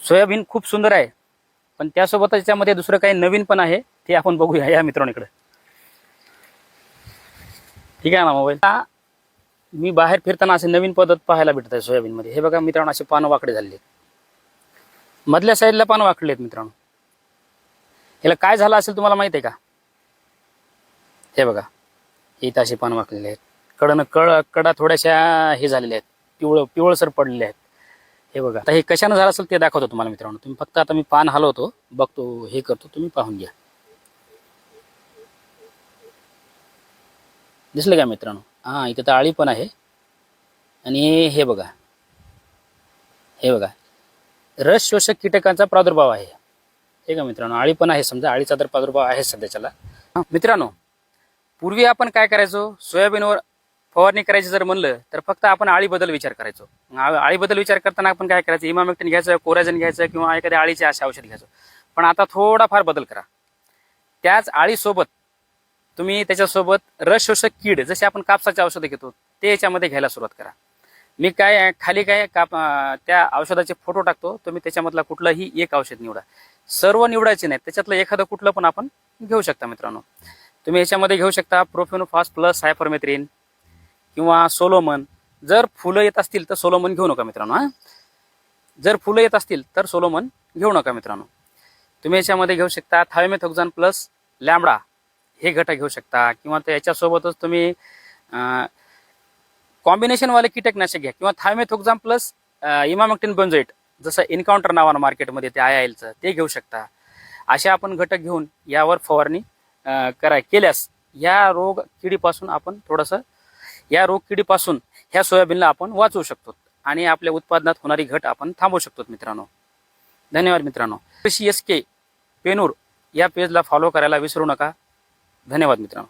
Soybean खूप सुंदर आहे, पण त्यासोबत त्याच्यामध्ये दुसरं काही नवीन पण आहे, ते आपण बघूया या मित्रांकडे. ठीक आहे ना मोबाईल. मी बाहेर फिरताना असे नवीन पद्धत पाहायला भेटत आहे सोयाबीन मध्ये. हे बघा मित्रांनो, असे पानं वाकडे झालेले आहेत, मधल्या साईडला पानं वाकडले आहेत मित्रांनो. याला काय झालं असेल तुम्हाला माहित आहे का? हे बघा, इथं असे पानं वाकलेले आहेत, कडा थोड्याशा हे झालेल्या आहेत, पिवळसर पडलेले आहेत. हे बघा, आता हे कशाने झालं असेल ते दाखवतो तुम्हाला मित्रांनो. तुम्ही फक्त आता मी पान हलवतो, बघतो, हे करतो, तुम्ही पाहून घ्या. दिसले का मित्रांनो? हा, इथे तर आळी पण आहे. आणि हे बघा, हे बघा, रस शोषक कीटकांचा प्रादुर्भाव आहे. हे का मित्रांनो, आळी पण आहे, समजा आळीचा तर प्रादुर्भाव आहे सध्याच्याला. मित्रांनो, पूर्वी आपण काय करायचो, सोयाबीनवर फवारणी करायची जर म्हणलं तर फक्त आपण आळीबद्दल विचार करायचो. आळीबद्दल विचार करताना आपण काय करायचं, इमामेक्टिन घ्यायचं, कोराजेन घ्यायचं किंवा एखाद्या आळीचे असे औषध घ्यायचं. पण आता थोडाफार बदल करा. त्याच आळीसोबत तुम्ही त्याच्यासोबत रस शोषक कीड, जसे आपण कापसाचे औषधं घेतो, ते याच्यामध्ये घ्यायला सुरुवात करा. मी काय खाली काय त्या औषधाचे फोटो टाकतो, तुम्ही त्याच्यामधला कुठलंही एक औषध निवडा. सर्व निवडायचे नाही, त्याच्यातलं एखादं कुठलं पण आपण घेऊ शकता मित्रांनो. तुम्ही याच्यामध्ये घेऊ शकता प्रोफेनोफॉस प्लस सायपरमेथ्रिन किंवा सोलोमन. जर फुलं येत असतील तर सोलोमन घेऊ नका मित्रांनो. जर फुलं येत असतील तर सोलोमन घेऊ नका मित्रांनो. तुम्ही याच्यामध्ये घेऊ शकता थायोमेथोक्झान प्लस लॅम्बडा, हे घटक घेऊ शकता. किंवा त्याच्यासोबतच तुम्ही कॉम्बिनेशन वाले कीटकनाशक घ्या, किंवा थायोमेथोक्झान प्लस इमामेक्टिन बेंझोएट, जसं एन्काउंटर नावानं मार्केटमध्ये ते IILचं, ते घेऊ शकता. असे आपण घटक घेऊन यावर फवारणी केल्यास या रोग किडीपासून आपण थोडंसं, या रोग किडीपासून ह्या सोयाबीनला आपण वाचवू शकतो आणि आपल्या उत्पादनात होणारी घट आपण थांबवू शकतो मित्रांनो. धन्यवाद मित्रांनो. SK पेनूर या पेजला फॉलो करायला विसरू नका. धन्यवाद मित्रांनो.